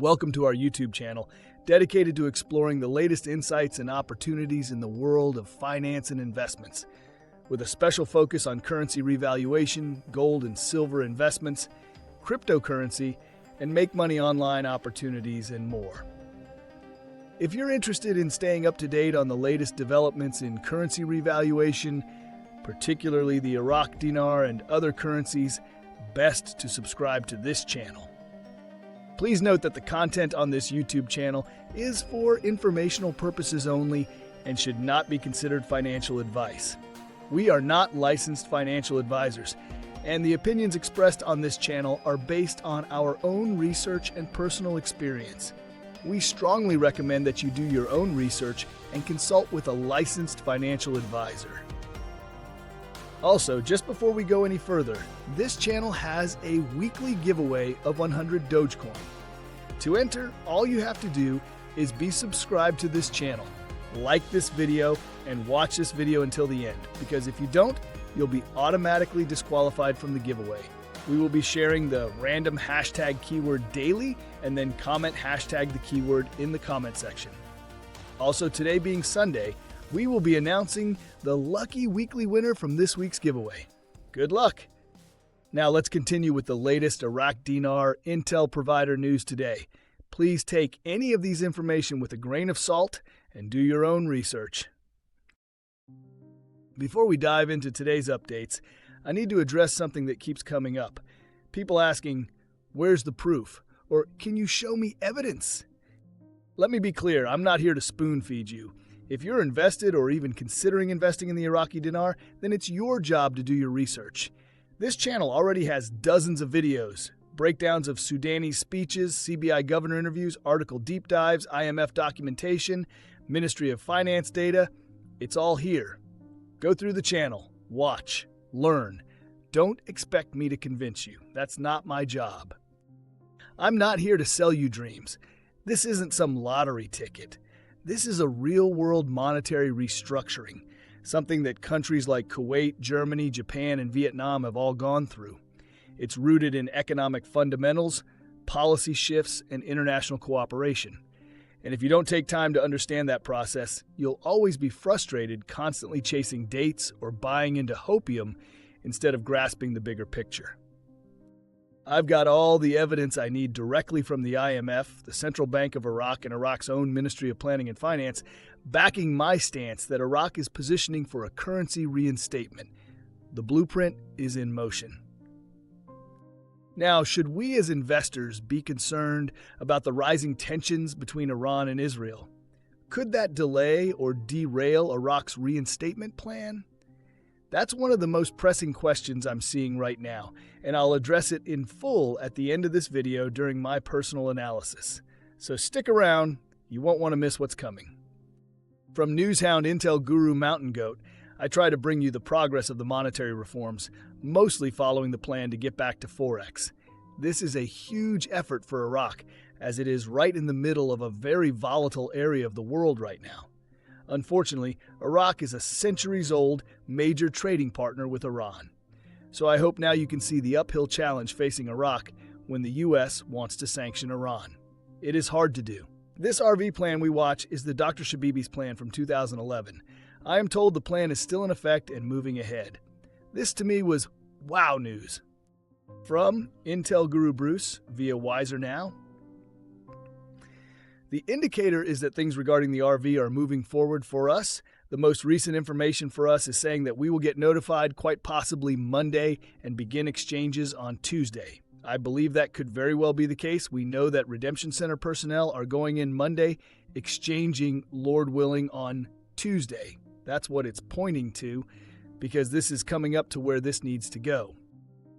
Welcome to our YouTube channel, dedicated to exploring the latest insights and opportunities in the world of finance and investments, with a special focus on currency revaluation, gold and silver investments, cryptocurrency, and make money online opportunities and more. If you're interested in staying up to date on the latest developments in currency revaluation, particularly the Iraqi dinar and other currencies, best to subscribe to this channel. Please note that the content on this YouTube channel is for informational purposes only and should not be considered financial advice. We are not licensed financial advisors, and the opinions expressed on this channel are based on our own research and personal experience. We strongly recommend that you do your own research and consult with a licensed financial advisor. Also, just before we go any further, this channel has a weekly giveaway of 100 Dogecoin. To enter, all you have to do is be subscribed to this channel, like this video, and watch this video until the end, because if you don't, you'll be automatically disqualified from the giveaway. We will be sharing the random hashtag keyword daily, and then comment hashtag the keyword in the comment section. Also, today being Sunday, we will be announcing the lucky weekly winner from this week's giveaway. Good luck! Now let's continue with the latest Iraqi dinar intel provider news today. Please take any of these information with a grain of salt and do your own research. Before we dive into today's updates, I need to address something that keeps coming up. People asking, "Where's the proof?" or "Can you show me evidence?" Let me be clear, I'm not here to spoon feed you. If you're invested or even considering investing in the Iraqi dinar, then it's your job to do your research. This channel already has dozens of videos, breakdowns of Sudanese speeches, CBI governor interviews, article deep dives, IMF documentation, Ministry of Finance data. It's all here. Go through the channel, watch, learn. Don't expect me to convince you. That's not my job. I'm not here to sell you dreams. This isn't some lottery ticket. This is a real-world monetary restructuring, something that countries like Kuwait, Germany, Japan, and Vietnam have all gone through. It's rooted in economic fundamentals, policy shifts, and international cooperation. And if you don't take time to understand that process, you'll always be frustrated constantly chasing dates or buying into hopium instead of grasping the bigger picture. I've got all the evidence I need directly from the IMF, the Central Bank of Iraq, and Iraq's own Ministry of Planning and Finance, backing my stance that Iraq is positioning for a currency reinstatement. The blueprint is in motion. Now, should we as investors be concerned about the rising tensions between Iran and Israel? Could that delay or derail Iraq's reinstatement plan? That's one of the most pressing questions I'm seeing right now, and I'll address it in full at the end of this video during my personal analysis. So stick around, you won't want to miss what's coming. From newshound Intel guru Mountain Goat, I try to bring you the progress of the monetary reforms, mostly following the plan to get back to forex. This is a huge effort for Iraq, as it is right in the middle of a very volatile area of the world right now. Unfortunately, Iraq is a centuries-old major trading partner with Iran. So I hope now you can see the uphill challenge facing Iraq when the U.S. wants to sanction Iran. It is hard to do. This RV plan we watch is the Dr. Shabibi's plan from 2011. I am told the plan is still in effect and moving ahead. This to me was wow news. From Intel Guru Bruce via Wiser Now. The indicator is that things regarding the RV are moving forward for us. The most recent information for us is saying that we will get notified quite possibly Monday and begin exchanges on Tuesday. I believe that could very well be the case. We know that Redemption Center personnel are going in Monday, exchanging, Lord willing, on Tuesday. That's what it's pointing to, because this is coming up to where this needs to go.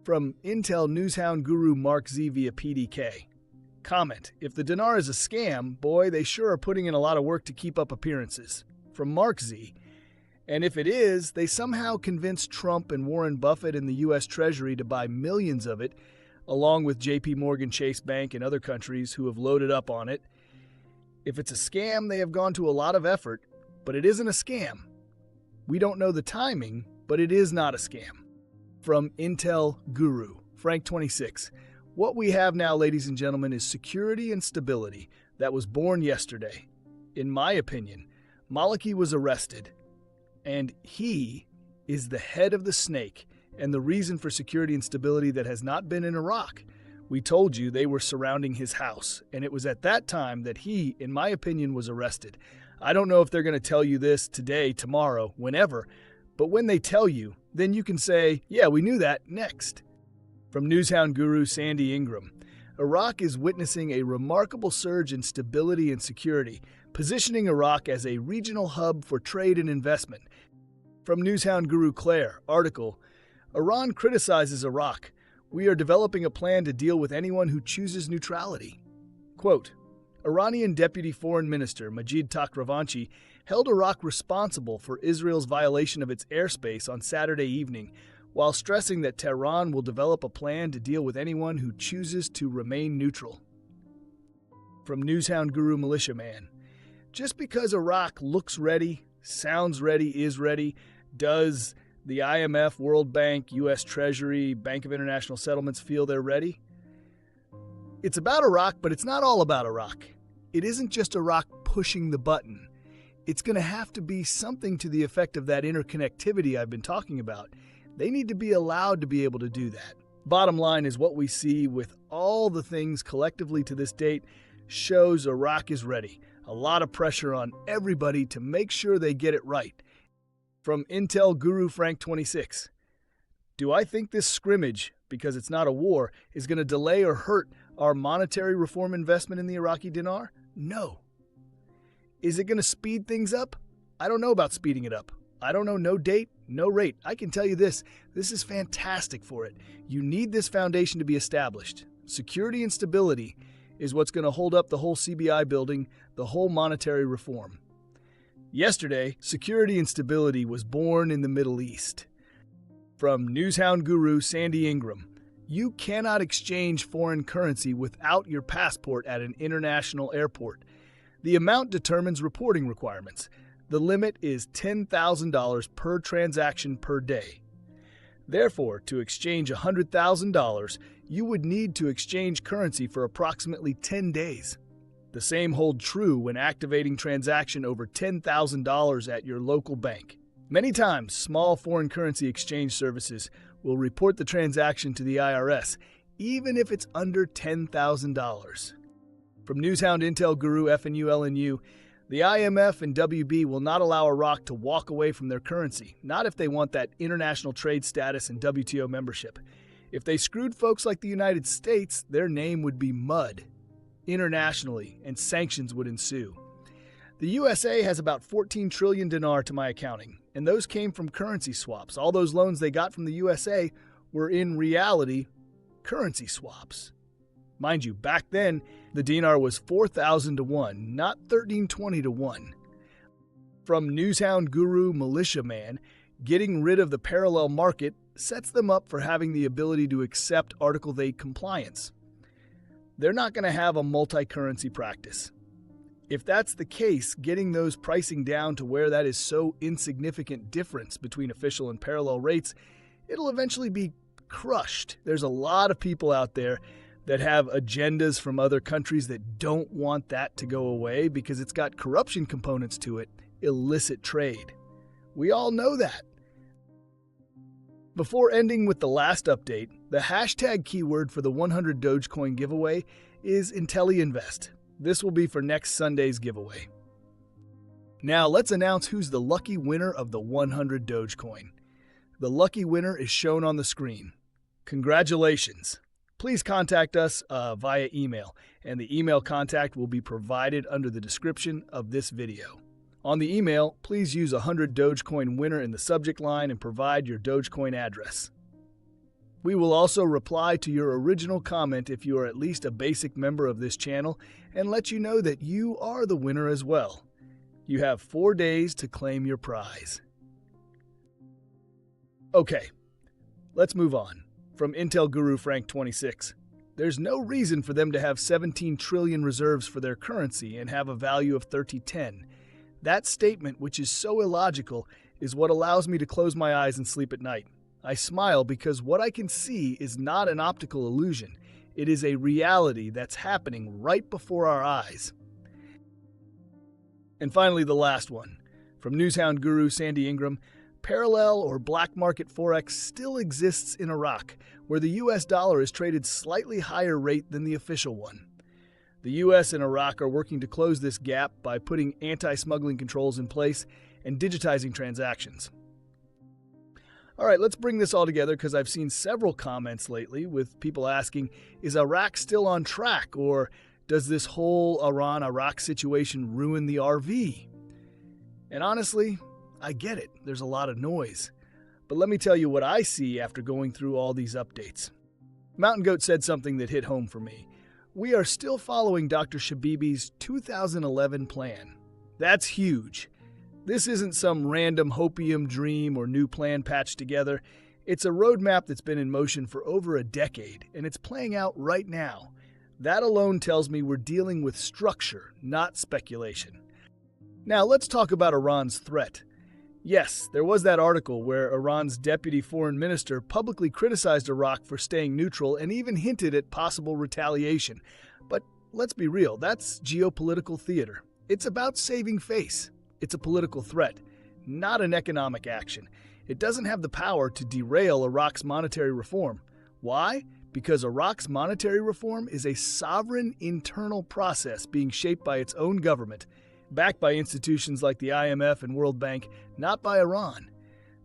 From Intel Newshound Guru Mark Z via PDK. Comment: if the dinar is a scam, boy, they sure are putting in a lot of work to keep up appearances. From Mark Z. And if it is, they somehow convinced Trump and Warren Buffett and the U.S. Treasury to buy millions of it, along with JP Morgan Chase Bank and other countries who have loaded up on it. If it's a scam, they have gone to a lot of effort, but it isn't a scam. We don't know the timing, but it is not a scam. From Intel Guru, Frank 26. What we have now, ladies and gentlemen, is security and stability that was born yesterday. In my opinion, Maliki was arrested, and he is the head of the snake and the reason for security and stability that has not been in Iraq. We told you they were surrounding his house, and it was at that time that he, in my opinion, was arrested. I don't know if they're going to tell you this today, tomorrow, whenever, but when they tell you, then you can say, yeah, we knew that, next. From Newshound guru Sandy Ingram, Iraq is witnessing a remarkable surge in stability and security, positioning Iraq as a regional hub for trade and investment. From Newshound guru Claire, article, Iran criticizes Iraq. We are developing a plan to deal with anyone who chooses neutrality. Quote, Iranian Deputy Foreign Minister Majid Takhravanchi held Iraq responsible for Israel's violation of its airspace on Saturday evening, while stressing that Tehran will develop a plan to deal with anyone who chooses to remain neutral. From Newshound guru Militiaman, just because Iraq looks ready, sounds ready, is ready, does the IMF, World Bank, U.S. Treasury, Bank of International Settlements feel they're ready? It's about Iraq, but it's not all about Iraq. It isn't just Iraq pushing the button. It's going to have to be something to the effect of that interconnectivity I've been talking about. They need to be allowed to be able to do that. Bottom line is what we see with all the things collectively to this date shows Iraq is ready. A lot of pressure on everybody to make sure they get it right. From Intel Guru Frank 26. Do I think this scrimmage, because it's not a war, is going to delay or hurt our monetary reform investment in the Iraqi dinar? No. Is it going to speed things up? I don't know about speeding it up. I don't know, no date, no rate. I can tell you this is fantastic for it. You need this foundation to be established. Security and stability is what's going to hold up the whole CBI building, the whole monetary reform. Yesterday, security and stability was born in the Middle East. From Newshound guru Sandy Ingram, you cannot exchange foreign currency without your passport at an international airport. The amount determines reporting requirements. The limit is $10,000 per transaction per day. Therefore, to exchange $100,000, you would need to exchange currency for approximately 10 days. The same holds true when activating transaction over $10,000 at your local bank. Many times, small foreign currency exchange services will report the transaction to the IRS, even if it's under $10,000. From Newshound Intel Guru FNU, the IMF and WB will not allow Iraq to walk away from their currency, not if they want that international trade status and WTO membership. If they screwed folks like the United States, their name would be mud internationally, and sanctions would ensue. The USA has about 14 trillion dinar to my accounting, and those came from currency swaps. All those loans they got from the USA were in reality currency swaps. Mind you, back then, the dinar was 4,000 to 1, not 1320 to 1. From Newshound guru Militiaman, getting rid of the parallel market sets them up for having the ability to accept Article 8 compliance. They're not going to have a multi-currency practice. If that's the case, getting those pricing down to where that is so insignificant difference between official and parallel rates, it'll eventually be crushed. There's a lot of people out there that have agendas from other countries that don't want that to go away because it's got corruption components to it, illicit trade. We all know that. Before ending with the last update, the hashtag keyword for the 100 Dogecoin giveaway is Intelli-nvest. This will be for next Sunday's giveaway. Now let's announce who's the lucky winner of the 100 Dogecoin. The lucky winner is shown on the screen. Congratulations! Please contact us via email, and the email contact will be provided under the description of this video. On the email, please use 100 Dogecoin winner in the subject line and provide your Dogecoin address. We will also reply to your original comment if you are at least a basic member of this channel and let you know that you are the winner as well. You have 4 days to claim your prize. Okay, let's move on. From Intel Guru Frank 26. There's no reason for them to have 17 trillion reserves for their currency and have a value of 3010. That statement, which is so illogical, is what allows me to close my eyes and sleep at night. I smile because what I can see is not an optical illusion. It is a reality that's happening right before our eyes. And finally, the last one. From Newshound guru Sandy Ingram, parallel or black market forex still exists in Iraq, where the US dollar is traded slightly higher rate than the official one. The US and Iraq are working to close this gap by putting anti-smuggling controls in place and digitizing transactions. All right, let's bring this all together because I've seen several comments lately with people asking, is Iraq still on track, or does this whole Iran-Iraq situation ruin the RV? And honestly, I get it. There's a lot of noise. But let me tell you what I see after going through all these updates. Mountain Goat said something that hit home for me. We are still following Dr. Shabibi's 2011 plan. That's huge. This isn't some random hopium dream or new plan patched together. It's a roadmap that's been in motion for over a decade, and it's playing out right now. That alone tells me we're dealing with structure, not speculation. Now, let's talk about Iran's threat. Yes, there was that article where Iran's deputy foreign minister publicly criticized Iraq for staying neutral and even hinted at possible retaliation. But let's be real, that's geopolitical theater. It's about saving face. It's a political threat, not an economic action. It doesn't have the power to derail Iraq's monetary reform. Why? Because Iraq's monetary reform is a sovereign internal process being shaped by its own government, backed by institutions like the IMF and World Bank, not by Iran.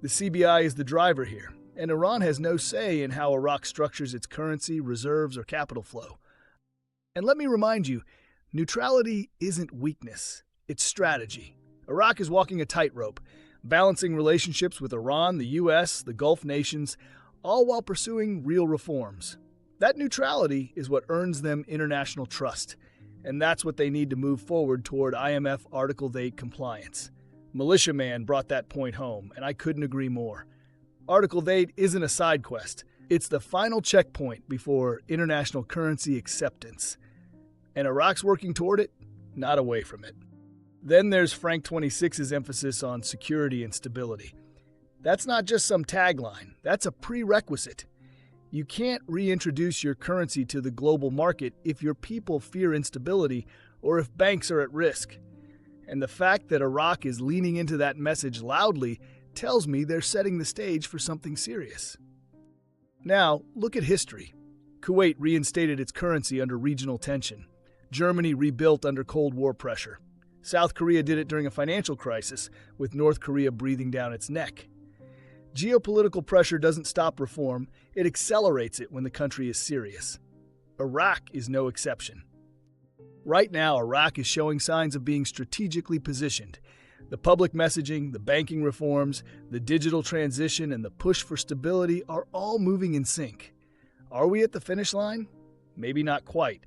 The CBI is the driver here, and Iran has no say in how Iraq structures its currency, reserves, or capital flow. And let me remind you, neutrality isn't weakness, it's strategy. Iraq is walking a tightrope, balancing relationships with Iran, the US, the Gulf nations, all while pursuing real reforms. That neutrality is what earns them international trust, and that's what they need to move forward toward IMF Article 8 compliance. Militiaman brought that point home, and I couldn't agree more. Article 8 isn't a side quest. It's the final checkpoint before international currency acceptance. And Iraq's working toward it, not away from it. Then there's Frank 26's emphasis on security and stability. That's not just some tagline, that's a prerequisite. You can't reintroduce your currency to the global market if your people fear instability or if banks are at risk. And the fact that Iraq is leaning into that message loudly tells me they're setting the stage for something serious. Now, look at history. Kuwait reinstated its currency under regional tension. Germany rebuilt under Cold War pressure. South Korea did it during a financial crisis, with North Korea breathing down its neck. Geopolitical pressure doesn't stop reform, it accelerates it when the country is serious. Iraq is no exception. Right now, Iraq is showing signs of being strategically positioned. The public messaging, the banking reforms, the digital transition, and the push for stability are all moving in sync. Are we at the finish line? Maybe not quite,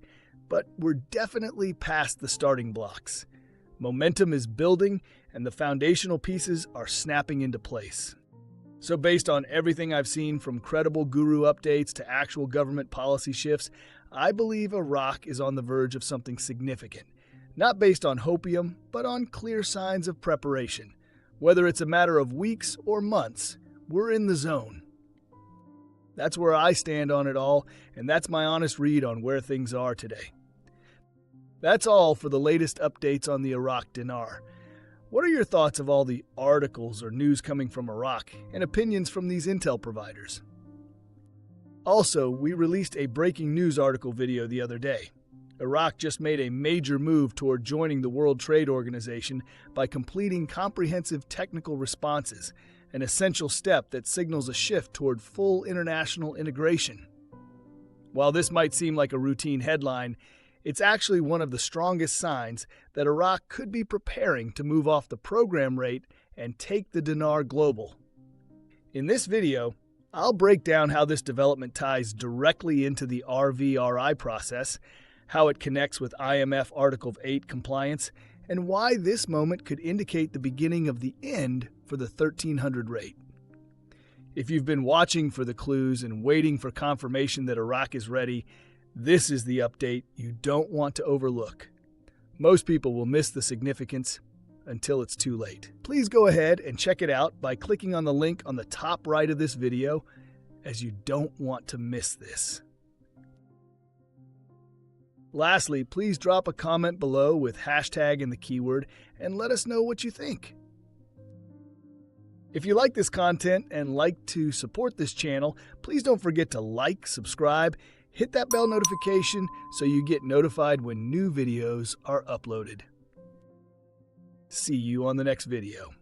but we're definitely past the starting blocks. Momentum is building, and the foundational pieces are snapping into place. So based on everything I've seen, from credible guru updates to actual government policy shifts, I believe Iraq is on the verge of something significant. Not based on hopium, but on clear signs of preparation. Whether it's a matter of weeks or months, we're in the zone. That's where I stand on it all, and that's my honest read on where things are today. That's all for the latest updates on the Iraq dinar. What are your thoughts of all the articles or news coming from Iraq and opinions from these intel providers? Also, we released a breaking news article video the other day. Iraq just made a major move toward joining the World Trade Organization by completing comprehensive technical responses, an essential step that signals a shift toward full international integration. While this might seem like a routine headline, it's actually one of the strongest signs that Iraq could be preparing to move off the program rate and take the dinar global. In this video, I'll break down how this development ties directly into the RVRI process, how it connects with IMF Article 8 compliance, and why this moment could indicate the beginning of the end for the 1300 rate. If you've been watching for the clues and waiting for confirmation that Iraq is ready, this is the update you don't want to overlook. Most people will miss the significance until it's too late. Please go ahead and check it out by clicking on the link on the top right of this video, as you don't want to miss this. Lastly, please drop a comment below with hashtag and the keyword and let us know what you think. If you like this content and like to support this channel, please don't forget to like, subscribe, hit that bell notification so you get notified when new videos are uploaded. See you on the next video.